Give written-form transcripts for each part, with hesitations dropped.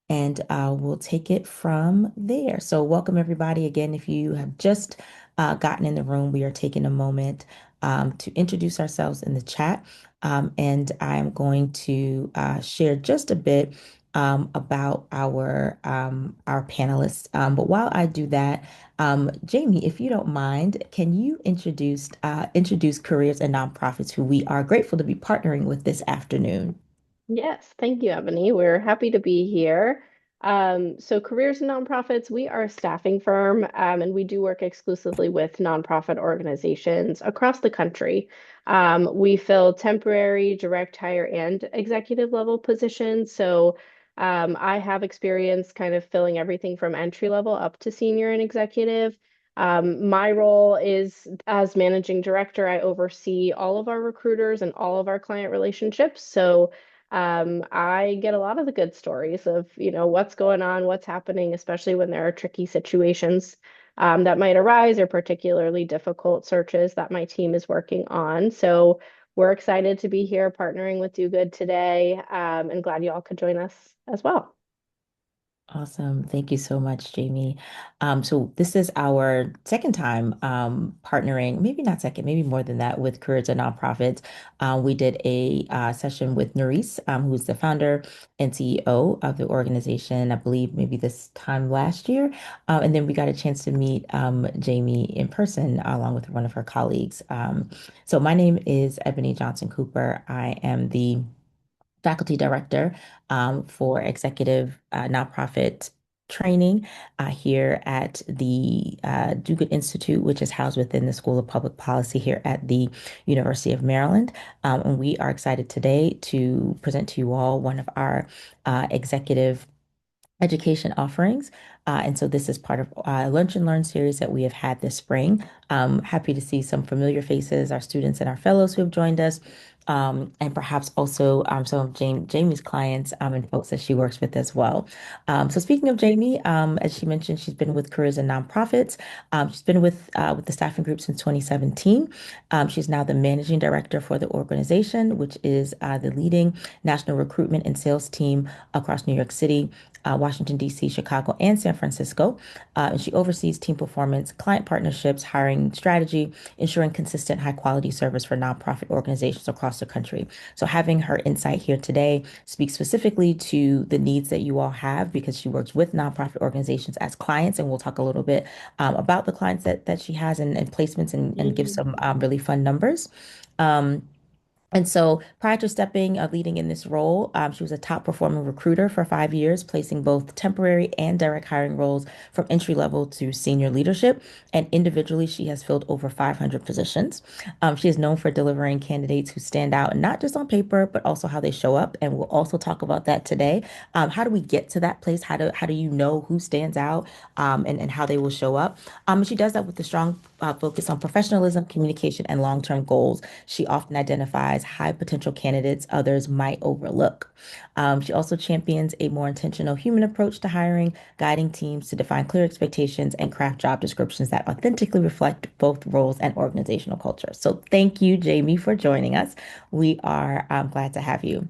and we'll take it from there. So, welcome everybody again. If you have just gotten in the room, we are taking a moment to introduce ourselves in the chat. And I'm going to share just a bit about our panelists. But while I do that, Jamie, if you don't mind, can you introduce careers and nonprofits who we are grateful to be partnering with this afternoon? Yes, thank you, Ebony. We're happy to be here. So Careers in Nonprofits, we are a staffing firm, and we do work exclusively with nonprofit organizations across the country. We fill temporary, direct hire, and executive level positions. So I have experience kind of filling everything from entry level up to senior and executive. My role is as managing director. I oversee all of our recruiters and all of our client relationships. So I get a lot of the good stories of, what's going on, what's happening, especially when there are tricky situations that might arise or particularly difficult searches that my team is working on. So we're excited to be here partnering with Do Good today, and glad you all could join us as well. Awesome. Thank you so much, Jamie. So this is our second time partnering, maybe not second, maybe more than that, with Careers and Nonprofits. We did a session with Nerisse, who's the founder and CEO of the organization, I believe maybe this time last year. And then we got a chance to meet Jamie in person along with one of her colleagues. So my name is Ebony Johnson Cooper. I am the faculty director for executive nonprofit training here at the Do Good Institute, which is housed within the School of Public Policy here at the University of Maryland. And we are excited today to present to you all one of our executive education offerings. And so this is part of a Lunch and Learn series that we have had this spring. Happy to see some familiar faces, our students and our fellows who have joined us, and perhaps also some of Jamie's clients and folks that she works with as well. So speaking of Jamie, as she mentioned, she's been with Careers and Nonprofits. She's been with the staffing group since 2017. She's now the managing director for the organization, which is the leading national recruitment and sales team across New York City, Washington, D.C., Chicago, and San Francisco. And she oversees team performance, client partnerships, hiring strategy, ensuring consistent, high quality service for nonprofit organizations across the country. So, having her insight here today speaks specifically to the needs that you all have because she works with nonprofit organizations as clients. And we'll talk a little bit about the clients that she has and placements and give Mhm. some really fun numbers. Um, and so prior to leading in this role, she was a top performing recruiter for 5 years, placing both temporary and direct hiring roles from entry level to senior leadership. And individually, she has filled over 500 positions. She is known for delivering candidates who stand out, not just on paper, but also how they show up. And we'll also talk about that today. How do we get to that place? How do you know who stands out and how they will show up? She does that with a strong focus on professionalism, communication, and long-term goals. She often identifies high potential candidates others might overlook. She also champions a more intentional human approach to hiring, guiding teams to define clear expectations and craft job descriptions that authentically reflect both roles and organizational culture. So, thank you, Jamie, for joining us. We are glad to have you.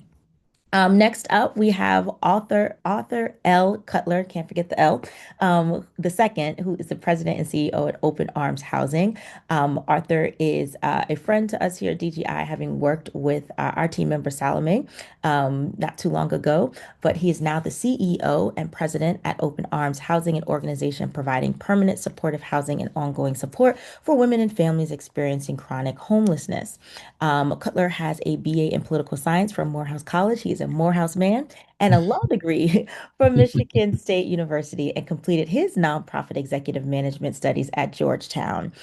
Next up, we have author L. Cutler, can't forget the L, the second, who is the president and CEO at Open Arms Housing. Arthur is a friend to us here at DGI, having worked with our team member Salome not too long ago, but he is now the CEO and president at Open Arms Housing, an organization providing permanent supportive housing and ongoing support for women and families experiencing chronic homelessness. Cutler has a BA in political science from Morehouse College. He's a Morehouse man and a law degree from Michigan State University and completed his nonprofit executive management studies at Georgetown.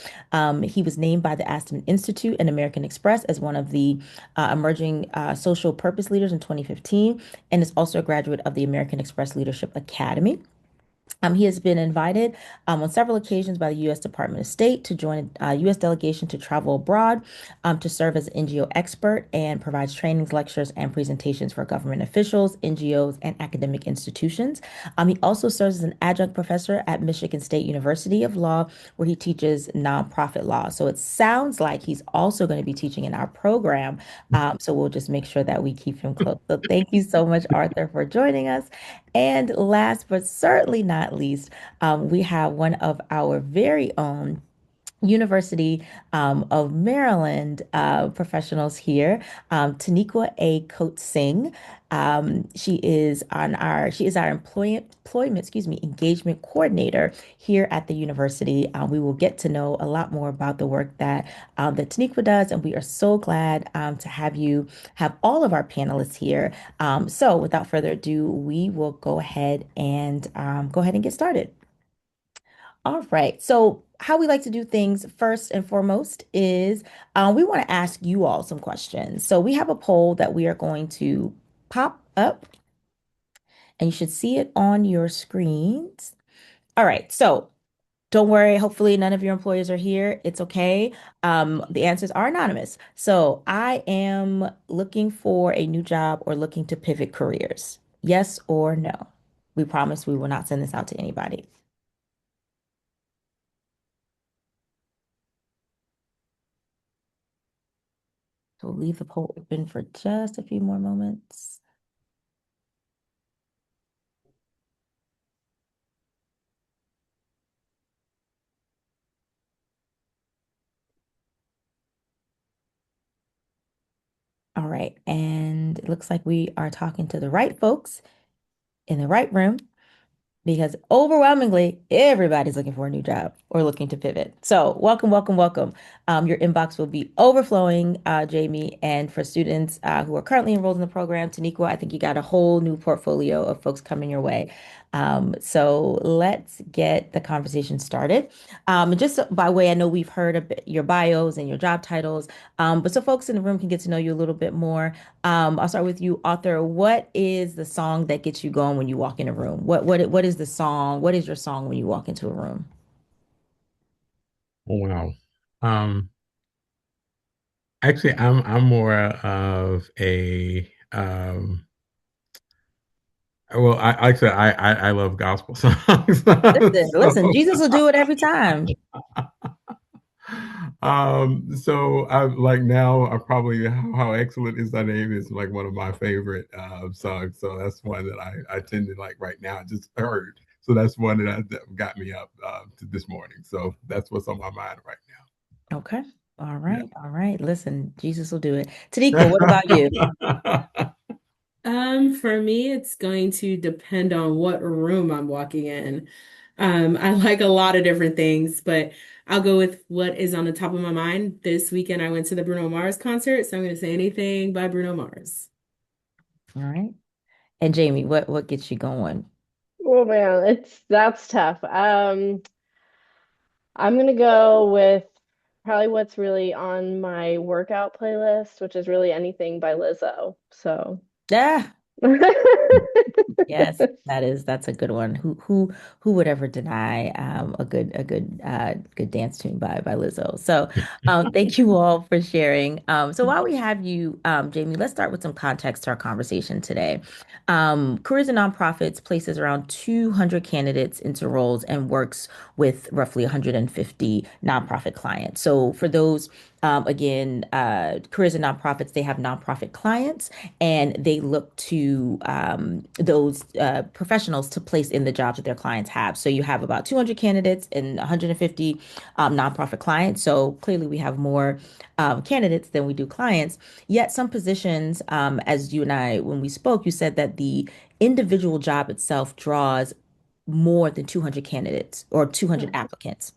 He was named by the Aston Institute and American Express as one of the emerging social purpose leaders in 2015 and is also a graduate of the American Express Leadership Academy. He has been invited on several occasions by the U.S. Department of State to join a U.S. delegation to travel abroad to serve as an NGO expert and provides trainings, lectures, and presentations for government officials, NGOs, and academic institutions. He also serves as an adjunct professor at Michigan State University of Law, where he teaches nonprofit law. So it sounds like he's also going to be teaching in our program. So we'll just make sure that we keep him close. So thank you so much, Arthur, for joining us. And last but certainly not least, we have one of our very own University of Maryland professionals here, Teniqua A. Coates-Singh. She is our engagement coordinator here at the university. We will get to know a lot more about the work that Teniqua does, and we are so glad to have all of our panelists here. So without further ado, we will go ahead and get started. All right. So, how we like to do things first and foremost is we want to ask you all some questions. So, we have a poll that we are going to pop up, and you should see it on your screens. All right. So, don't worry. Hopefully, none of your employers are here. It's okay. The answers are anonymous. So, I am looking for a new job or looking to pivot careers. Yes or no? We promise we will not send this out to anybody. So we'll leave the poll open for just a few more moments. All right. And it looks like we are talking to the right folks in the right room, because overwhelmingly everybody's looking for a new job or looking to pivot. So welcome, welcome, welcome. Your inbox will be overflowing, Jamie. And for students who are currently enrolled in the program, Taniqua, I think you got a whole new portfolio of folks coming your way. So let's get the conversation started. And just by way, I know we've heard a bit your bios and your job titles, but so folks in the room can get to know you a little bit more. I'll start with you, author. What is the song that gets you going when you walk in a room? What is the song? What is your song when you walk into a room? Oh, wow. Um, Actually, I'm more of a well, I love gospel songs. Listen, listen, So Jesus will do it every time. so I like now I probably how excellent is thy name is like one of my favorite songs. So that's one that I tend to like right now. I just heard. So that's one that got me up to this morning. So that's what's on my mind right Okay. All now. right. All right. Listen, Jesus will do it. Taniqua, what about you? Yeah. For me, it's going to depend on what room I'm walking in. I like a lot of different things, but I'll go with what is on the top of my mind. This weekend, I went to the Bruno Mars concert, so I'm going to say anything by Bruno Mars. All right. And Jamie, what gets you going? Oh man, that's tough. I'm gonna go with probably what's really on my workout playlist, which is really anything by Lizzo. So Ah, yes, that's a good one. Who would ever deny a good dance tune by Lizzo? So thank you all for sharing. So while we have you, Jamie, let's start with some context to our conversation today. Careers in Nonprofits places around 200 candidates into roles and works with roughly 150 nonprofit clients. So for those again, careers in nonprofits, they have nonprofit clients and they look to those professionals to place in the jobs that their clients have. So you have about 200 candidates and 150 nonprofit clients. So clearly we have more candidates than we do clients. Yet some positions, as you and I, when we spoke, you said that the individual job itself draws more than 200 candidates or 200 applicants.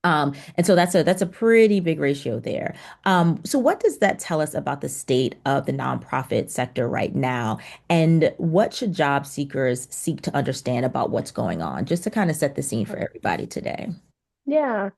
And so that's a pretty big ratio there. So what does that tell us about the state of the nonprofit sector right now? And what should job seekers seek to understand about what's going on? Just to kind of set the scene for everybody today. Yeah.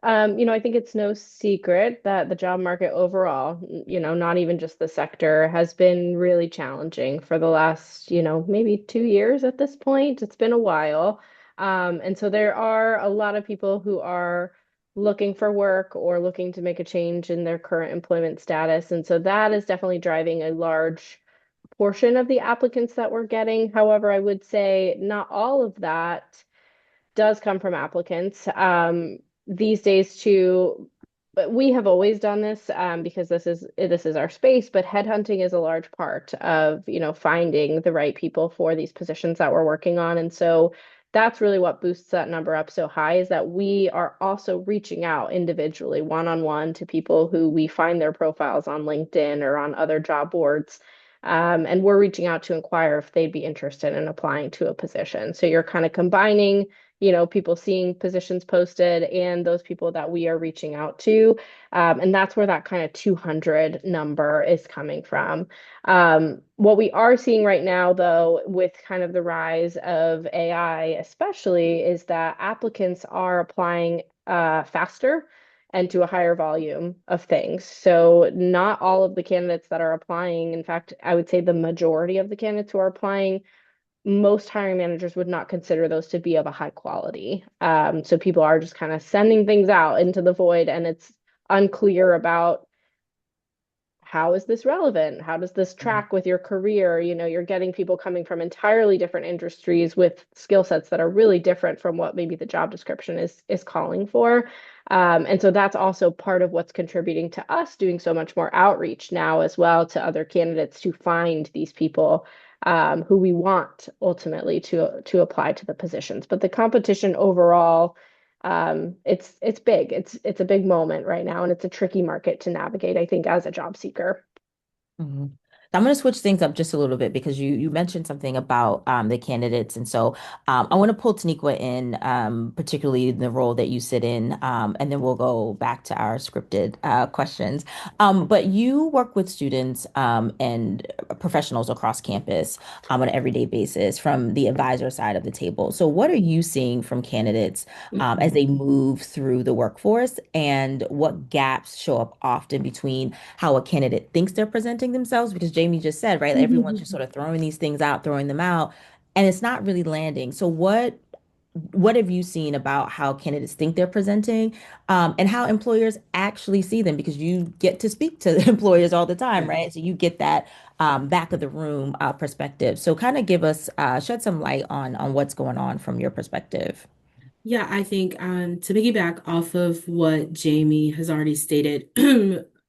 I think it's no secret that the job market overall, not even just the sector, has been really challenging for the last, maybe 2 years at this point. It's been a while. And so there are a lot of people who are looking for work or looking to make a change in their current employment status. And so that is definitely driving a large portion of the applicants that we're getting. However, I would say not all of that does come from applicants. These days, too, But we have always done this because this is our space, but headhunting is a large part of, finding the right people for these positions that we're working on. And so that's really what boosts that number up so high, is that we are also reaching out individually, one-on-one, to people who we find their profiles on LinkedIn or on other job boards. And we're reaching out to inquire if they'd be interested in applying to a position. So you're kind of combining, people seeing positions posted and those people that we are reaching out to. And that's where that kind of 200 number is coming from. What we are seeing right now, though, with kind of the rise of AI, especially, is that applicants are applying faster and to a higher volume of things. So not all of the candidates that are applying, in fact, I would say the majority of the candidates who are applying, most hiring managers would not consider those to be of a high quality. So people are just kind of sending things out into the void, and it's unclear about how is this relevant? How does this track with your career? You're getting people coming from entirely different industries with skill sets that are really different from what maybe the job description is calling for. And so that's also part of what's contributing to us doing so much more outreach now as well to other candidates to find these people who we want ultimately to apply to the positions. But the competition overall, it's big. It's a big moment right now, and it's a tricky market to navigate, I think, as a job seeker. Mhm. I'm going to switch things up just a little bit because you mentioned something about the candidates, and so I want to pull Teniqua in, particularly the role that you sit in, and then we'll go back to our scripted questions. But you work with students and professionals across campus on an everyday basis from the advisor side of the table. So, what are you seeing from candidates as they move through the workforce, and what gaps show up often between how a candidate thinks they're presenting themselves? Because Jamie just said, right, everyone's just sort of throwing these things out, throwing them out, and it's not really landing. So what have you seen about how candidates think they're presenting, and how employers actually see them? Because you get to speak to employers all the time, right? So you get that back of the room perspective. So kind of give us shed some light on what's going on from your perspective. Yeah, I think to piggyback off of what Jamie has already stated,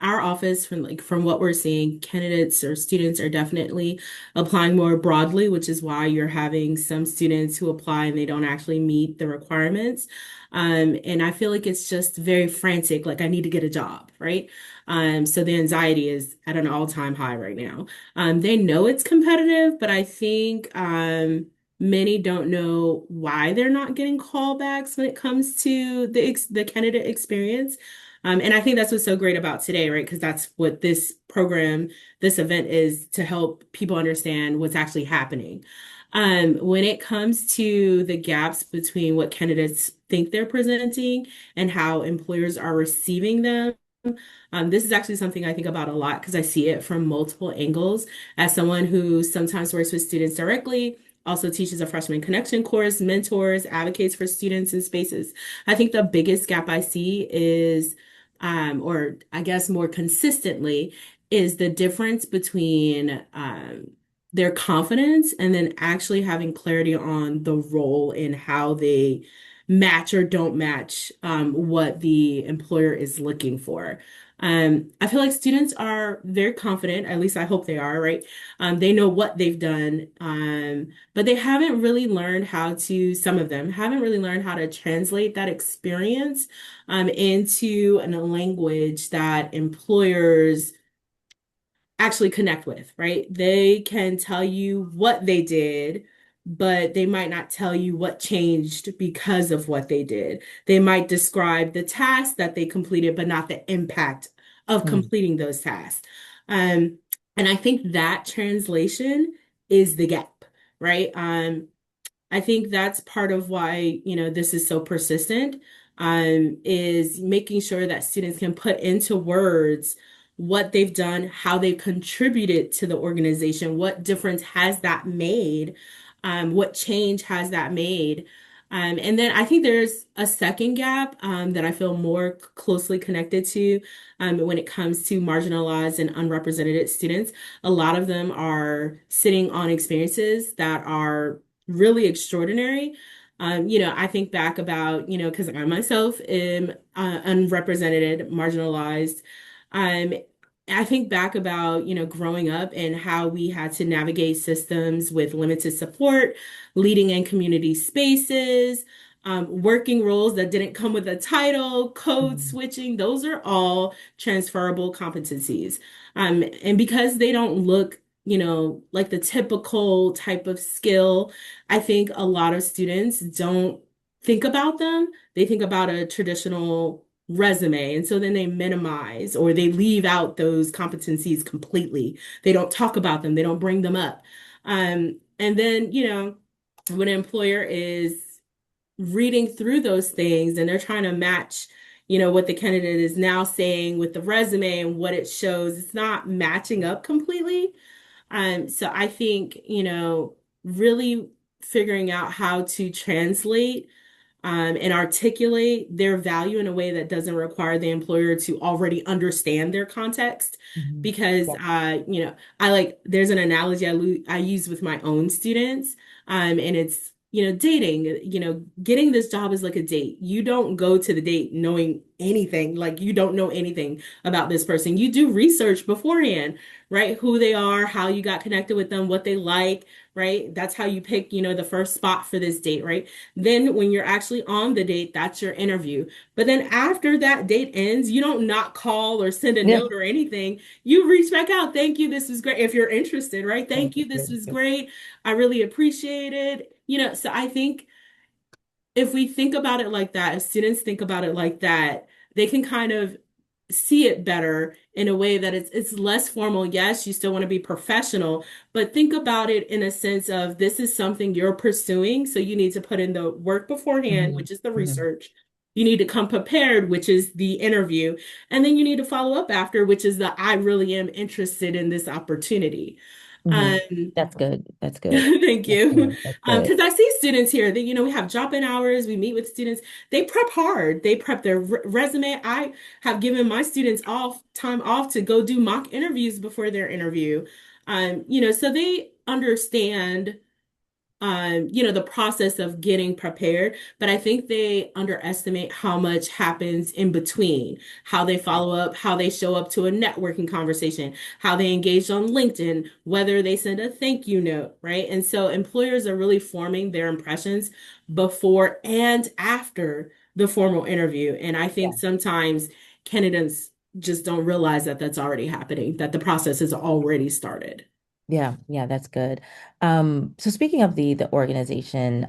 our office, from what we're seeing, candidates or students are definitely applying more broadly, which is why you're having some students who apply and they don't actually meet the requirements. And I feel like it's just very frantic, like I need to get a job, right? So the anxiety is at an all-time high right now. They know it's competitive, but I think many don't know why they're not getting callbacks when it comes to the candidate experience. And I think that's what's so great about today, right? Because that's what this program, this event is, to help people understand what's actually happening. When it comes to the gaps between what candidates think they're presenting and how employers are receiving them, this is actually something I think about a lot because I see it from multiple angles. As someone who sometimes works with students directly, also teaches a freshman connection course, mentors, advocates for students in spaces. I think the biggest gap I see is, or I guess more consistently, is the difference between their confidence and then actually having clarity on the role and how they match or don't match what the employer is looking for. I feel like students are very confident, at least I hope they are, right? They know what they've done, but they haven't really learned how to, some of them haven't really learned how to translate that experience into a language that employers actually connect with, right? They can tell you what they did, but they might not tell you what changed because of what they did. They might describe the tasks that they completed, but not the impact of Mm, completing those tasks. Um, and I think that translation is the gap, right? I think that's part of why, this is so persistent, is making sure that students can put into words what they've done, how they've contributed to the organization, what difference has that made, what change has that made. And then I think there's a second gap that I feel more closely connected to when it comes to marginalized and unrepresented students. A lot of them are sitting on experiences that are really extraordinary, I think back about, because I myself am unrepresented, marginalized. Um, I think back about, growing up and how we had to navigate systems with limited support, leading in community spaces, working roles that didn't come with a title, code Mhm. switching. Those are all transferable competencies. And because they don't look, like the typical type of skill, I think a lot of students don't think about them. They think about a traditional resume. And so then they minimize or they leave out those competencies completely. They don't talk about them, they don't bring them up. And then, when an employer is reading through those things and they're trying to match, what the candidate is now saying with the resume and what it shows, it's not matching up completely. So I think, really figuring out how to translate and articulate their value in a way that doesn't require the employer to already understand their context. Mhm. Because, Yeah. there's an analogy I use with my own students, and it's, dating, getting this job is like a date. You don't go to the date knowing anything, like you don't know anything about this person. You do research beforehand, right? Who they are, how you got connected with them, what they like, right? That's how you pick, the first spot for this date, right? Then when you're actually on the date, that's your interview. But then after that date ends, you don't not call or send a Yeah. note or anything. You reach back out. Thank you. This was great. If you're interested, right? Thank Thank you. This you. was great. I really appreciate it. So I think if we think about it like that, if students think about it like that, they can kind of see it better in a way that it's less formal. Yes, you still want to be professional, but think about it in a sense of this is something you're pursuing, so you need to put in the work beforehand, Mhm. which is the Mhm. research. You need to come prepared, which is the interview, and then you need to follow up after, which is the I really am interested in this opportunity. Mhm. Um, That's good. That's good. Thank That's you. good. That's good. Because I see students here that, we have drop-in hours, we meet with students, they prep hard, they prep their resume. I have given my students off time off to go do mock interviews before their interview. So they understand the process of getting prepared, but I think they underestimate how much happens in between, how they follow up, how they show up to a networking conversation, how they engage on LinkedIn, whether they send a thank you note, right? And so employers are really forming their impressions before and after the formal interview. And I think Yeah. sometimes candidates just don't realize that that's already happening, that the process has already started. Yeah, yeah, that's good. So speaking of the organization,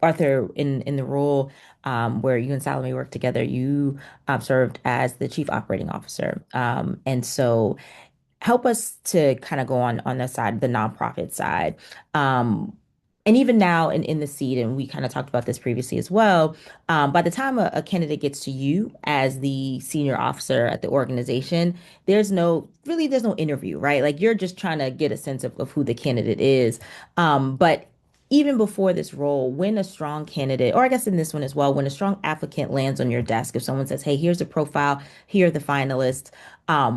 Arthur, in the role where you and Salome worked together, you served as the chief operating officer. And so help us to kind of go on the side, the nonprofit side. Um, and even now in the seat, and we kind of talked about this previously as well, by the time a candidate gets to you as the senior officer at the organization, there's no interview, right? Like you're just trying to get a sense of who the candidate is. But even before this role, when a strong candidate, or I guess in this one as well, when a strong applicant lands on your desk, if someone says, "Hey, here's a profile, here are the finalists,"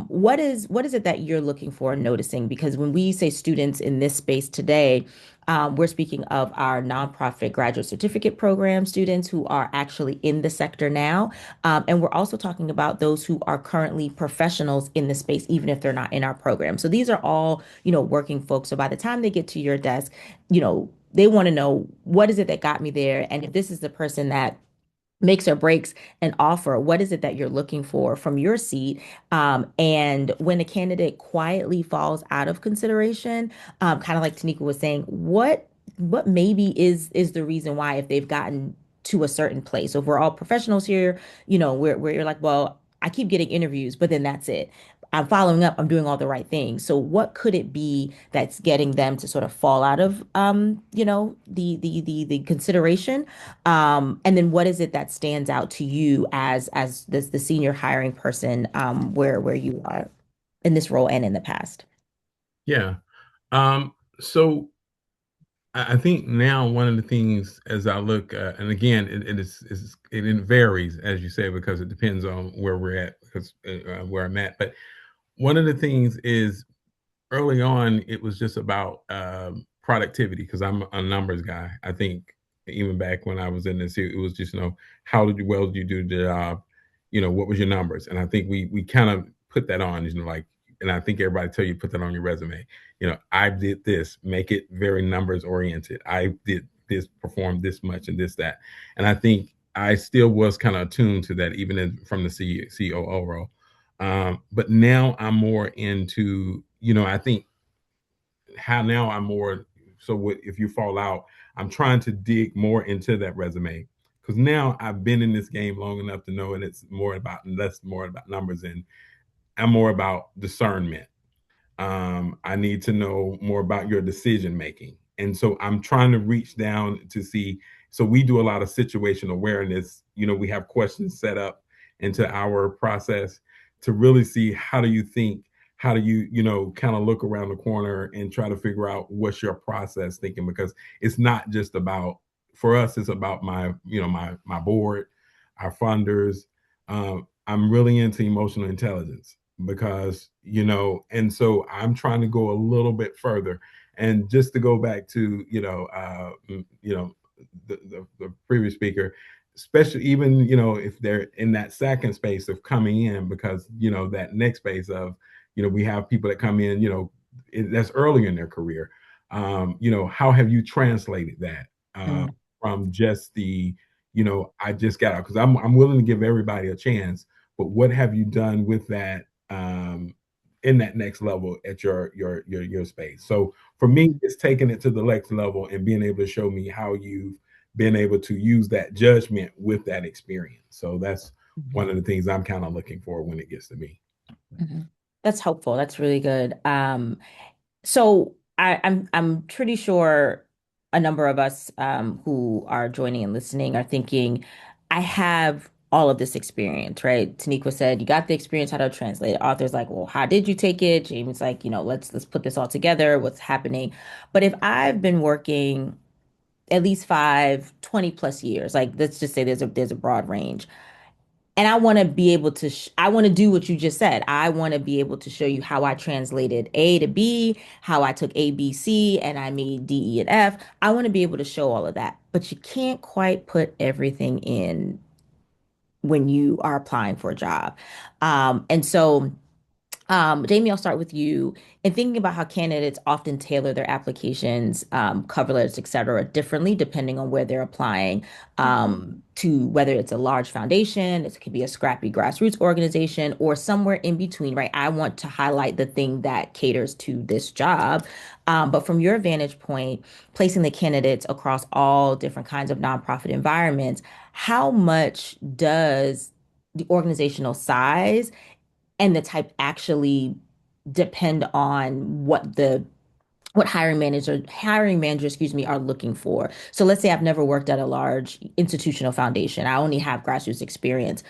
what is it that you're looking for and noticing? Because when we say students in this space today, we're speaking of our nonprofit graduate certificate program students who are actually in the sector now. And we're also talking about those who are currently professionals in the space, even if they're not in our program. So these are all, working folks. So by the time they get to your desk, they want to know what is it that got me there? And if this is the person that makes or breaks an offer, what is it that you're looking for from your seat? And when a candidate quietly falls out of consideration, kind of like Teniqua was saying, what maybe is the reason why if they've gotten to a certain place. So if we're all professionals here, where you're like, well, I keep getting interviews, but then that's it. I'm following up, I'm doing all the right things. So what could it be that's getting them to sort of fall out of the consideration? And then what is it that stands out to you as the senior hiring person where you are in this role and in the past? Yeah. So I think now one of the things as I look, and again, it varies as you say because it depends on where we're at, because where I'm at. But one of the things is early on, it was just about productivity because I'm a numbers guy. I think even back when I was in this, it was just, how did you do the job? What was your numbers? And I think we kind of put that on, like, and I think everybody tell you put that on your resume. I did this, make it very numbers oriented. I did this, performed this much and this, that. And I think I still was kind of attuned to that, even from the COO role. But now I'm more into, I think how now I'm more, so if you fall out, I'm trying to dig more into that resume, because now I've been in this game long enough to know, and it's less more about numbers, and I'm more about discernment. I need to know more about your decision making. And so I'm trying to reach down to see. So we do a lot of situation awareness. We have questions set up into our process to really see, how do you think? How do you, kind of look around the corner and try to figure out what's your process thinking? Because it's not just about, for us, it's about my board, our funders. I'm really into emotional intelligence, because and so I'm trying to go a little bit further. And just to go back to the previous speaker, especially, even if they're in that second space of coming in, because that next space of, we have people that come in, that's early in their career. How have you translated that Mm. from just the, I just got out, because I'm willing to give everybody a chance, but what have you done with that, in that next level at your space? So for me, it's taking it to the next level and being able to show me how you've been able to use that judgment with that experience. So that's one of the things I'm kind of looking for when it gets to me. Mhm. That's helpful. That's really good. So I'm pretty sure a number of us who are joining and listening are thinking, I have all of this experience, right? Teniqua said, you got the experience, how to translate it. Author's like, well, how did you take it? Jamie's like, let's put this all together. What's happening? But if I've been working at least 20 plus years, like let's just say there's a broad range. And I want to be able to, I want to do what you just said. I want to be able to show you how I translated A to B, how I took A, B, C, and I made D, E, and F. I want to be able to show all of that. But you can't quite put everything in when you are applying for a job. And so Jamie, I'll start with you. In thinking about how candidates often tailor their applications, cover letters, et cetera, differently depending on where they're applying, to whether it's a large foundation, it could be a scrappy grassroots organization, or somewhere in between, right? I want to highlight the thing that caters to this job. But from your vantage point, placing the candidates across all different kinds of nonprofit environments, how much does the organizational size and the type actually depend on what hiring managers, excuse me, are looking for. So let's say I've never worked at a large institutional foundation. I only have grassroots experience.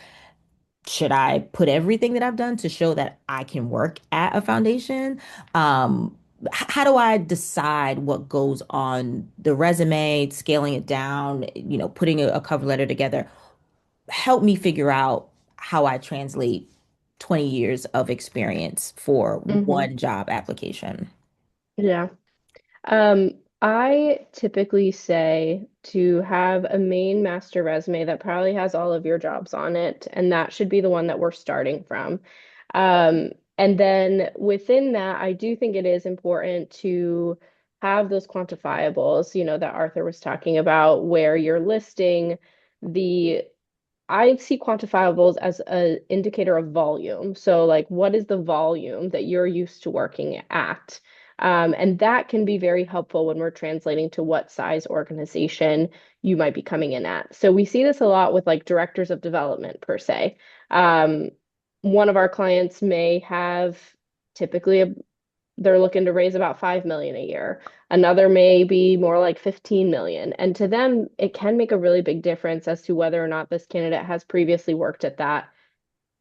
Should I put everything that I've done to show that I can work at a foundation? How do I decide what goes on the resume, scaling it down, putting a cover letter together? Help me figure out how I translate 20 years of experience for Hmm. one job application. Yeah. Um, I typically say to have a main master resume that probably has all of your jobs on it, and that should be the one that we're starting from. And then within that, I do think it is important to have those quantifiables, that Arthur was talking about, where you're listing the I see quantifiables as an indicator of volume. So, like, what is the volume that you're used to working at? And that can be very helpful when we're translating to what size organization you might be coming in at. So, we see this a lot with like directors of development, per se. Um, one of our clients may have typically they're looking to raise about 5 million a year. Another may be more like 15 million. And to them, it can make a really big difference as to whether or not this candidate has previously worked at that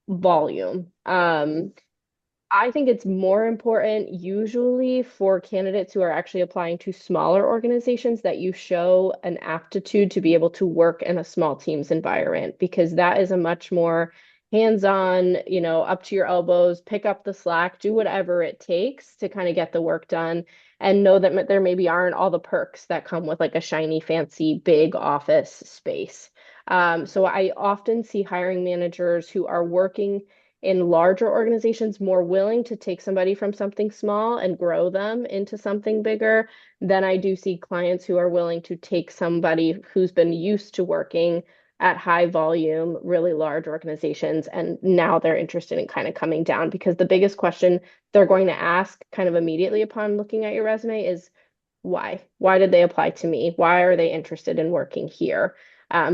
volume. I think it's more important usually for candidates who are actually applying to smaller organizations that you show an aptitude to be able to work in a small teams environment, because that is a much more hands-on, up to your elbows, pick up the slack, do whatever it takes to kind of get the work done. and know that there maybe aren't all the perks that come with like a shiny, fancy, big office space. So I often see hiring managers who are working in larger organizations more willing to take somebody from something small and grow them into something bigger than I do see clients who are willing to take somebody who's been used to working at high volume, really large organizations, and now they're interested in kind of coming down because the biggest question they're going to ask kind of immediately upon looking at your resume is why? Why did they apply to me? Why are they interested in working here?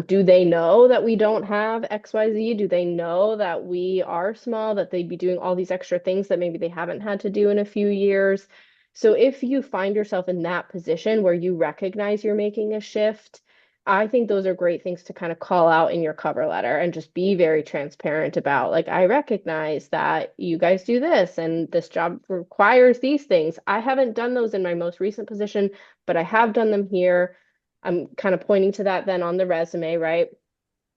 Do they know that we don't have XYZ? Do they know that we are small, that they'd be doing all these extra things that maybe they haven't had to do in a few years? So if you find yourself in that position where you recognize you're making a shift, I think those are great things to kind of call out in your cover letter and just be very transparent about, like, I recognize that you guys do this and this job requires these things. I haven't done those in my most recent position, but I have done them here. I'm kind of pointing to that then on the resume, right?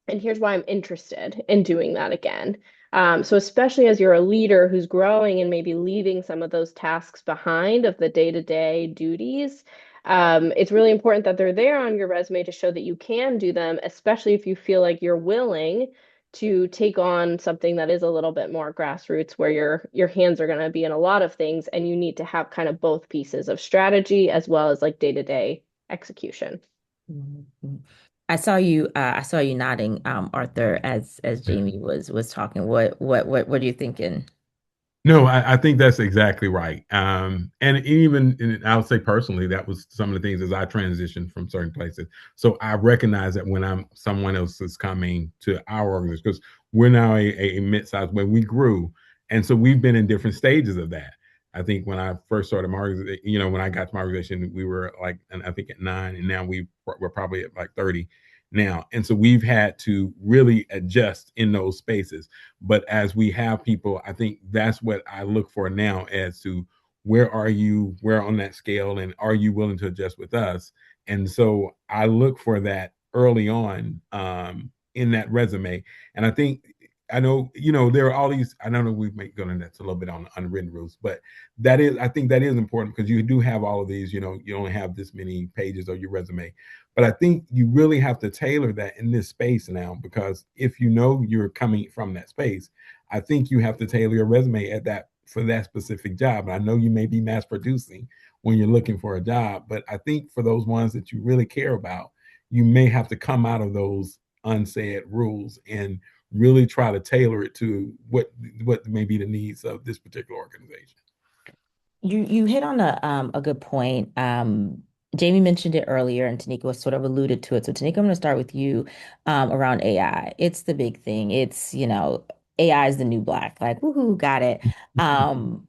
And here's why I'm interested in doing that again. So especially as you're a leader who's growing and maybe leaving some of those tasks behind of the day-to-day duties, it's really important that they're there on your resume to show that you can do them, especially if you feel like you're willing to take on something that is a little bit more grassroots, where your hands are going to be in a lot of things, and you need to have kind of both pieces of strategy as well as like day-to-day execution. Mhm. I saw you nodding, Arthur, as Jamie was talking. What are you thinking? No, I think that's exactly right. And even and I would say personally, that was some of the things as I transitioned from certain places. So I recognize that when someone else is coming to our organization, because we're now a mid-sized when we grew, and so we've been in different stages of that. I think when I first started my organization, when I got to my organization, we were like, and I think at 9, and now we're probably at like 30 now, and so we've had to really adjust in those spaces. But as we have people, I think that's what I look for now as to where on that scale, and are you willing to adjust with us? And so I look for that early on in that resume. And I think I know, there are all these, I don't know, we may go into that a little bit on unwritten rules, but I think that is important because you do have all of these, you only have this many pages of your resume. But I think you really have to tailor that in this space now, because if you know you're coming from that space, I think you have to tailor your resume at that for that specific job. And I know you may be mass producing when you're looking for a job, but I think for those ones that you really care about, you may have to come out of those unsaid rules and really try to tailor it to what may be the needs of this particular organization. You hit on a good point. Jamie mentioned it earlier, and Teniqua sort of alluded to it. So Teniqua, I'm going to start with you around AI. It's the big thing. AI is the new black. Like, woohoo, got it. Um,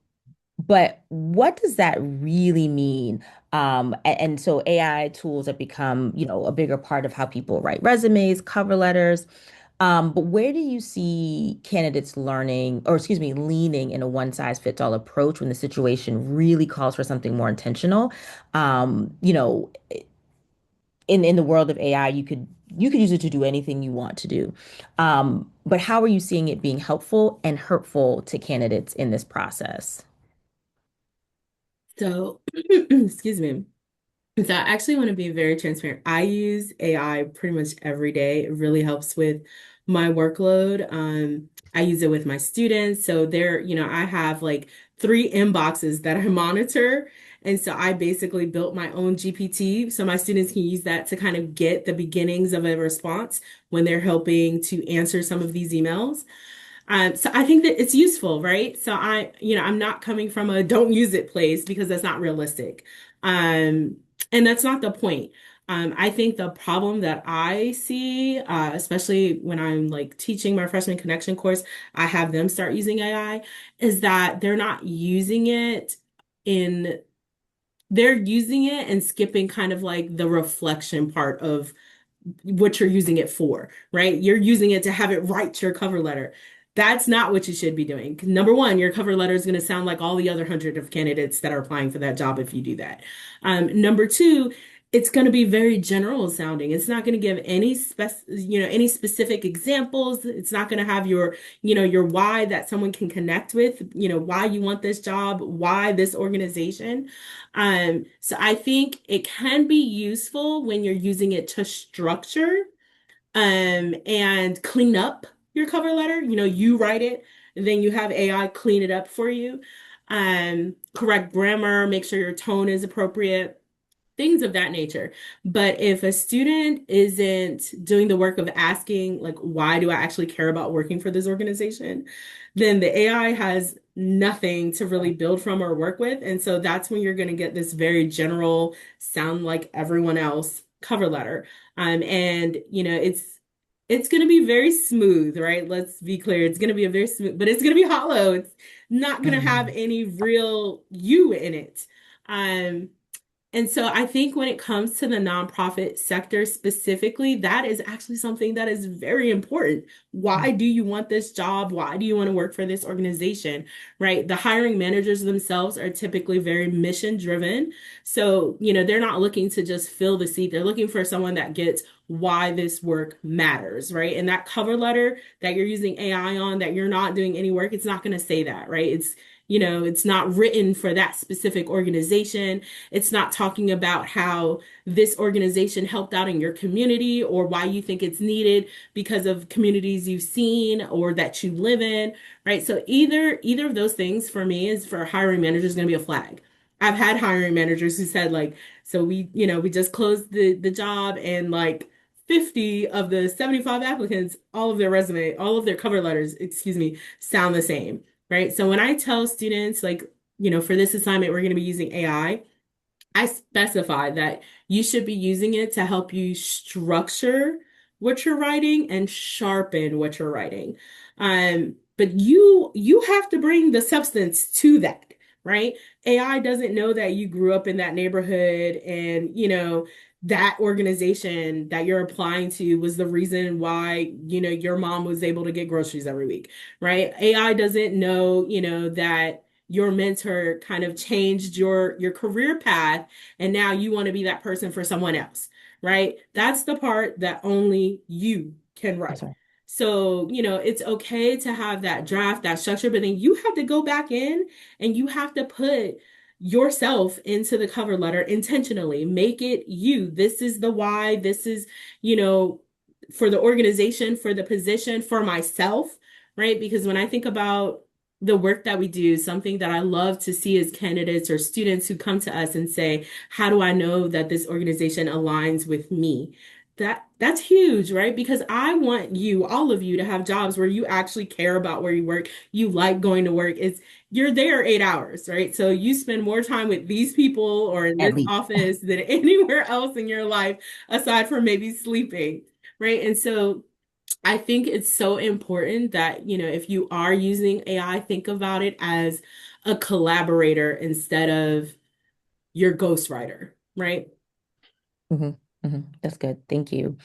but what does that really mean? And so AI tools have become, a bigger part of how people write resumes, cover letters. But where do you see candidates learning, or excuse me, leaning in a one size fits all approach when the situation really calls for something more intentional? Um, you know, in the world of AI, you could use it to do anything you want to do. But how are you seeing it being helpful and hurtful to candidates in this process? So, excuse me. So I actually want to be very transparent. I use AI pretty much every day. It really helps with my workload. I use it with my students. So I have like 3 inboxes that I monitor. And so I basically built my own GPT so my students can use that to kind of get the beginnings of a response when they're helping to answer some of these emails. So I think that it's useful, right? So I'm not coming from a don't use it place because that's not realistic. Um, and that's not the point. I think the problem that I see, especially when I'm like teaching my freshman connection course, I have them start using AI, is that in, they're using it and skipping kind of like the reflection part of what you're using it for, right? You're using it to have it write your cover letter. That's not what you should be doing. Number one, your cover letter is going to sound like all the other hundred of candidates that are applying for that job if you do that. Number two, it's going to be very general sounding. It's not going to give any specific examples. It's not going to have your why that someone can connect with, why you want this job, why this organization. So I think it can be useful when you're using it to structure and clean up your cover letter. You write it, and then you have AI clean it up for you. Correct grammar, make sure your tone is appropriate, things of that nature. But if a student isn't doing the work of asking, like, why do I actually care about working for this organization? Then the AI has nothing to really build from or work with. And so that's when you're going to get this very general, sound like everyone else cover letter. And it's going to be very smooth, right? Let's be clear. It's going to be a very smooth, but it's going to be hollow. It's not going to have Mhm. any real you in it. Um, and so I think when it comes to the nonprofit sector specifically, that is actually something that is very important. Why do you want this job? Why do you want to work for this organization? Right? The hiring managers themselves are typically very mission driven. So, they're not looking to just fill the seat. They're looking for someone that gets why this work matters, right? And that cover letter that you're using AI on, that you're not doing any work, it's not going to say that, right? It's not written for that specific organization. It's not talking about how this organization helped out in your community or why you think it's needed because of communities you've seen or that you live in, right? So either of those things for me is for a hiring manager is going to be a flag. I've had hiring managers who said like, so we just closed the job and like 50 of the 75 applicants, all of their cover letters, excuse me, sound the same, right? So when I tell students like, for this assignment, we're going to be using I specify that you should be using it to help you structure what you're writing and sharpen what you're writing. But you have to bring the substance to that, right? AI doesn't know that you grew up in that neighborhood and, that organization that you're applying to was the reason why, your mom was able to get groceries every week, right? AI doesn't know, that your mentor kind of changed your career path and now you want to be that person for someone else, right? That's the part that only you can I'm write. sorry. So, it's okay to have that draft, that structure, but then you have to go back in and you have to put yourself into the cover letter intentionally. Make it you. This is the why. This is, you know, for the organization, for the position, for myself, right? Because when I think about the work that we do, something that I love to see as candidates or students who come to us and say, how do I know that this organization aligns with me? That's huge, right? Because I want you, all of you, to have jobs where you actually care about where you work. You like going to work. You're there 8 hours, right? So you spend more time with these people or in At this least. office than anywhere else in your life, aside from maybe sleeping, right? And so I think it's so important that, if you are using AI, think about it as a collaborator instead of your ghostwriter, right? Hmm. Hmm. That's good. Thank you.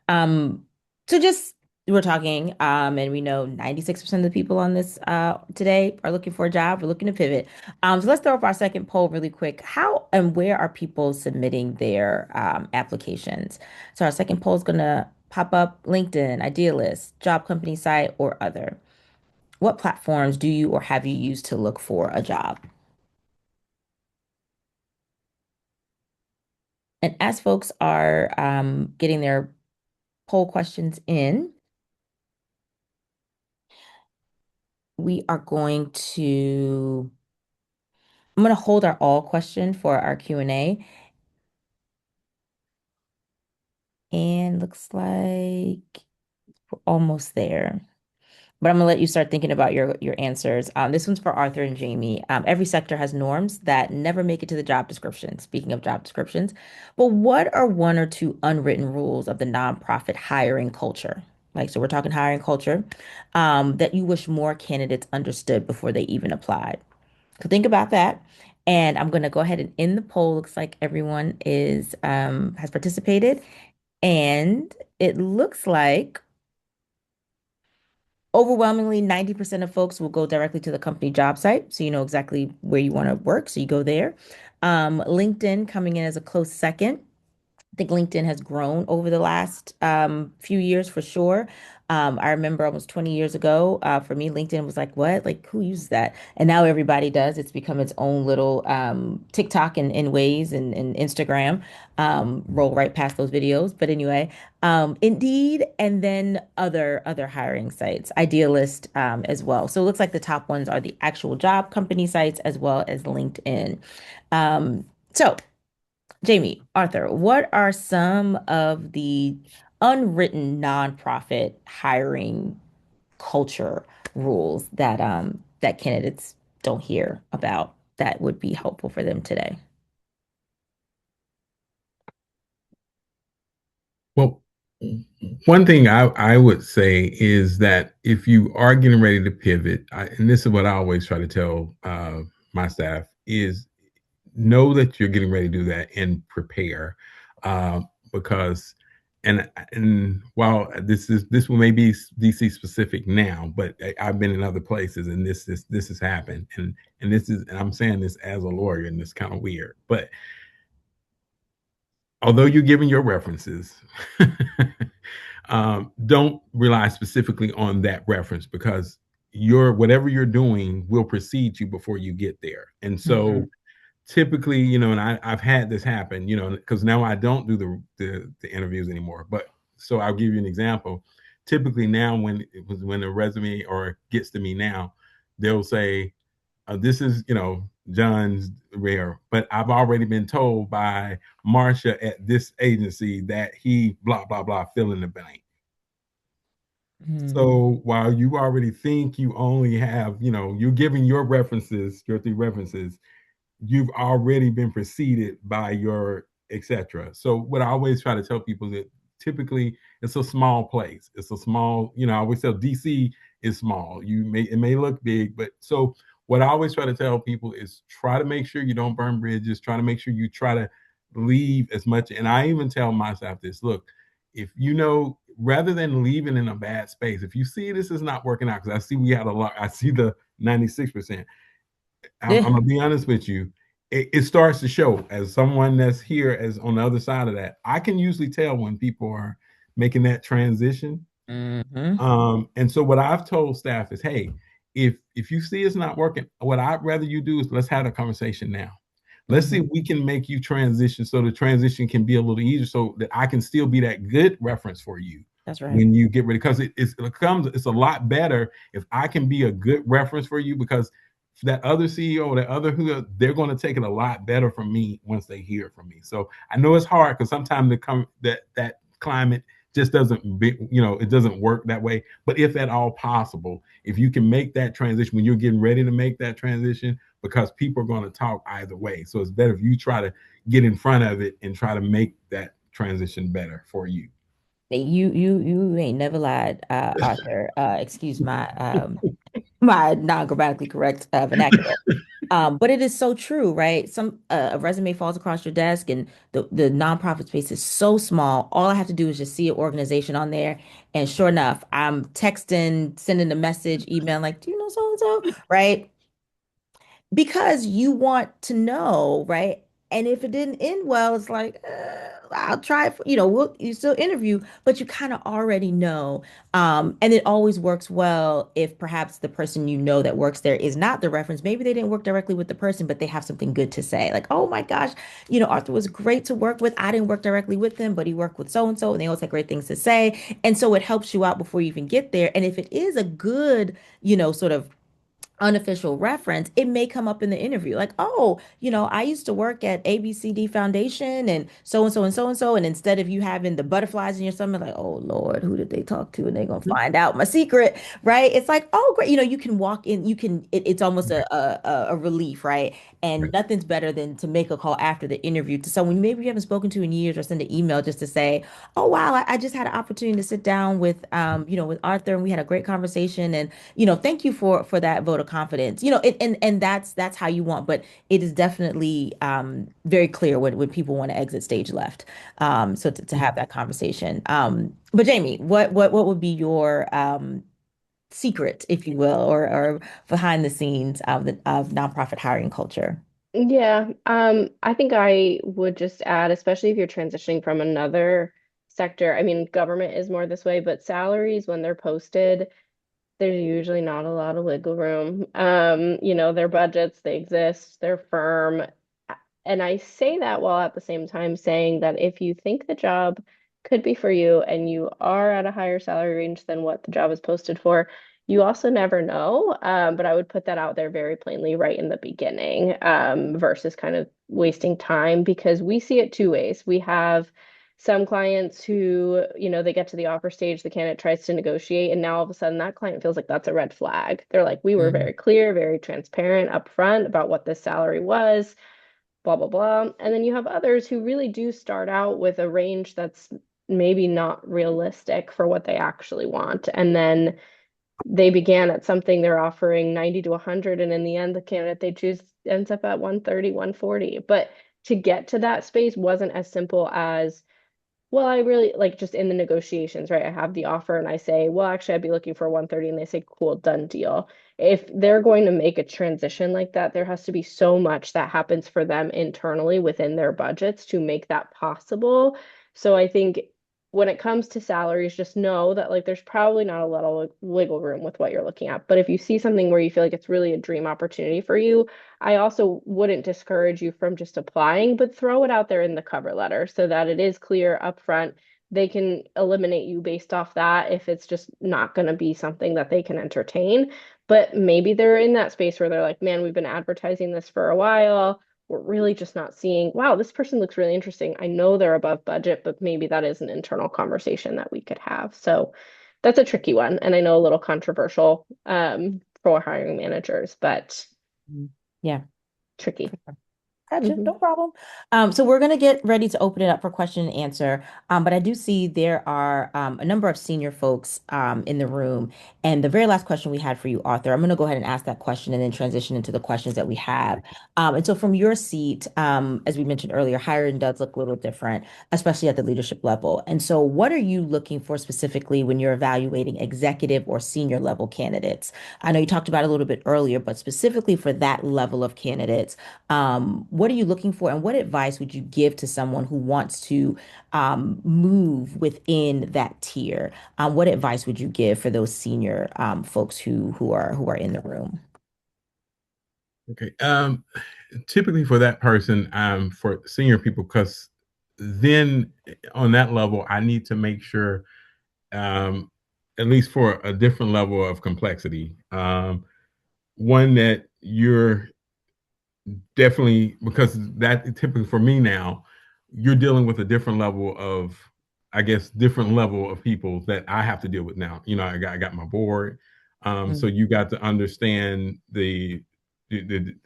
Um, so just we're talking, and we know 96% of the people on this today are looking for a job. We're looking to pivot. So let's throw up our second poll really quick. How and where are people submitting their applications? So our second poll is gonna pop up LinkedIn, Idealist, job company site, or other. What platforms do you or have you used to look for a job? And as folks are getting their poll questions in, we are going to I'm going to hold our all question for our Q&A. And looks like we're almost there. But I'm gonna let you start thinking about your answers. This one's for Arthur and Jamie. Every sector has norms that never make it to the job description. Speaking of job descriptions, but what are one or two unwritten rules of the nonprofit hiring culture? Like, so we're talking hiring culture, that you wish more candidates understood before they even applied. So think about that. And I'm gonna go ahead and end the poll. Looks like everyone is has participated, and it looks like overwhelmingly, 90% of folks will go directly to the company job site. So you know exactly where you want to work. So you go there. LinkedIn coming in as a close second. I think LinkedIn has grown over the last few years for sure. I remember almost 20 years ago, for me, LinkedIn was like, what? Like, who uses that? And now everybody does. It's become its own little TikTok and Ways and Instagram. Roll right past those videos. But anyway, Indeed, and then other hiring sites, Idealist as well. So it looks like the top ones are the actual job company sites as well as LinkedIn. So Jamie, Arthur, what are some of the unwritten nonprofit hiring culture rules that candidates don't hear about that would be helpful for them today? Well, one thing I would say is that if you are getting ready to pivot, and this is what I always try to tell my staff, is know that you're getting ready to do that and prepare, because and while this will maybe DC specific now, but I've been in other places and this has happened, and this is, and I'm saying this as a lawyer, and it's kind of weird, but although you're giving your references, don't rely specifically on that reference, because your whatever you're doing will precede you before you get there. And so Mhm. typically, and I've had this happen, because now I don't do the interviews anymore. But so I'll give you an example. Typically now, when a resume or gets to me now, they'll say, this is, John's rare, but I've already been told by Marsha at this agency that he blah blah blah, fill in the blank. Mhm. So while you already think you only have, you're giving your references, your three references, you've already been preceded by your etc. So what I always try to tell people is that typically it's a small place. It's a small, I always tell DC is small. It may look big, but so what I always try to tell people is try to make sure you don't burn bridges, try to make sure you try to leave as much. And I even tell myself this, look, if rather than leaving in a bad space, if you see this is not working out, because I see we had a lot, I see the 96%. I'm gonna be honest with you. It starts to show as someone that's here as on the other side of that. I can usually tell when people are making that transition. Mhm. And so what I've told staff is, hey, if you see it's not working, what I'd rather you do is let's have a conversation now. Let's see Mhm. if we can make you transition so the transition can be a little easier, so that I can still be that good reference for you That's right. when you get ready. Because it's a lot better if I can be a good reference for you, because that other CEO, that other who, they're going to take it a lot better from me once they hear it from me. So I know it's hard because sometimes that climate just it doesn't work that way. But if at all possible, if you can make that transition when you're getting ready to make that transition, because people are going to talk either way. So it's better if you try to get in front of it and try to make that transition better for you. You ain't never lied, Arthur. Excuse my non-grammatically correct vernacular. But it is so true, right? A resume falls across your desk, and the nonprofit space is so small. All I have to do is just see an organization on there, and sure enough, I'm texting, sending a message, email like, "Do you know so and so?" Right? Because you want to know, right? And if it didn't end well, it's like, I'll try it. You still interview, but you kind of already know. And it always works well if perhaps the person that works there is not the reference. Maybe they didn't work directly with the person, but they have something good to say. Like, oh my gosh, Arthur was great to work with. I didn't work directly with him, but he worked with so and so, and they always had great things to say. And so it helps you out before you even get there. And if it is a good, sort of unofficial reference, it may come up in the interview like, oh, I used to work at ABCD Foundation and so and so and so and so. And instead of you having the butterflies in your stomach, like, oh Lord, who did they talk to? And they're gonna find out my secret, right? It's like, oh, great. You can walk in, it's almost a relief, right? And Right. nothing's better than to make a call after the interview to someone maybe you haven't spoken to in years or send an email just to say, oh wow, I just had an opportunity to sit down with with Arthur and we had a great conversation and thank you for that vote of confidence. And that's how you want, but it is definitely very clear when people want to exit stage left. So to have that conversation. But Jamie, what would be your secret, if you will, or behind the scenes of the of nonprofit hiring culture? Yeah, I think I would just add, especially if you're transitioning from another sector. I mean, government is more this way, but salaries when they're posted, there's usually not a lot of wiggle room. Their budgets, they exist, they're firm. And I say that while at the same time saying that if you think the job could be for you and you are at a higher salary range than what the job is posted for, you also never know. But I would put that out there very plainly right in the beginning, versus kind of wasting time because we see it two ways. We have some clients who, they get to the offer stage, the candidate tries to negotiate, and now all of a sudden that client feels like that's a red flag. They're like, we were Mhm. very clear, very transparent upfront about what this salary was, blah, blah, blah. And then you have others who really do start out with a range that's maybe not realistic for what they actually want. And then they began at something they're offering 90 to 100, and in the end, the candidate they choose ends up at 130, 140. But to get to that space wasn't as simple as, well, I really like just in the negotiations, right? I have the offer and I say, well, actually, I'd be looking for 130. And they say, cool, done deal. If they're going to make a transition like that, there has to be so much that happens for them internally within their budgets to make that possible. So I think when it comes to salaries, just know that like there's probably not a lot of wiggle room with what you're looking at. But if you see something where you feel like it's really a dream opportunity for you, I also wouldn't discourage you from just applying, but throw it out there in the cover letter so that it is clear upfront. They can eliminate you based off that if it's just not going to be something that they can entertain. But maybe they're in that space where they're like, man, we've been advertising this for a while. We're really just not seeing, wow, this person looks really interesting. I know they're above budget, but maybe that is an internal conversation that we could have. So that's a tricky one. And I know a little controversial for hiring managers, but Mhm. Yeah. tricky. Gotcha, Hmm. no problem. So we're going to get ready to open it up for question and answer. But I do see there are a number of senior folks in the room. And the very last question we had for you, Arthur, I'm going to go ahead and ask that question and then transition into the questions that we have. And so from your seat, as we mentioned earlier, hiring does look a little different, especially at the leadership level. And so what are you looking for specifically when you're evaluating executive or senior level candidates? I know you talked about it a little bit earlier, but specifically for that level of candidates, what are you looking for, and what advice would you give to someone who wants to move within that tier? What advice would you give for those senior folks who are in the room? Okay. Typically for that person, for senior people, because then on that level, I need to make sure, um, at least for a different level of complexity, one that you're definitely, because that typically for me now, you're dealing with a different level of, I guess, different level of people that I have to deal with now. I got my board. So Mm, you got to understand the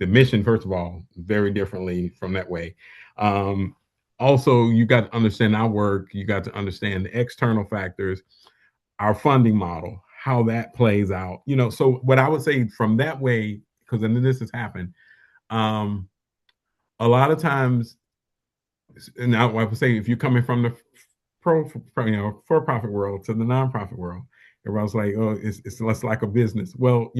mission, first of all, very differently from that way. Um, Also, you got to understand our work. You got to understand the external factors, our funding model, how that plays out. So what I would say from that way, because then this has happened, um, a lot of times, and I would say if you're coming from the for-profit world to the nonprofit world, everyone's like, oh, it's less like a business. Well,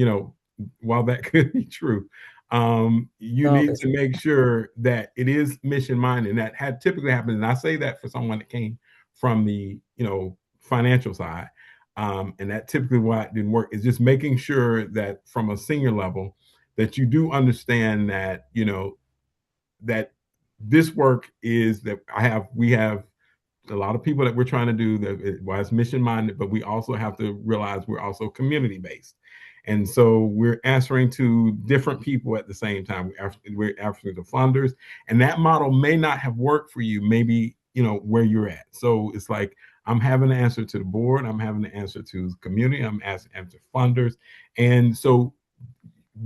while that could be true, you no need to business. make sure that it is mission minded. And that had typically happened. And I say that for someone that came from the financial side, and that typically why it didn't work is just making sure that from a senior level that you do understand that that this work is that we have a lot of people that we're trying to do that was mission minded, but we also have to realize we're also community based. And so we're answering to different people at the same time. We're answering to funders, and that model may not have worked for you, maybe, where you're at. So it's like, I'm having to answer to the board, I'm having to answer to the community, I'm asking answer funders. And so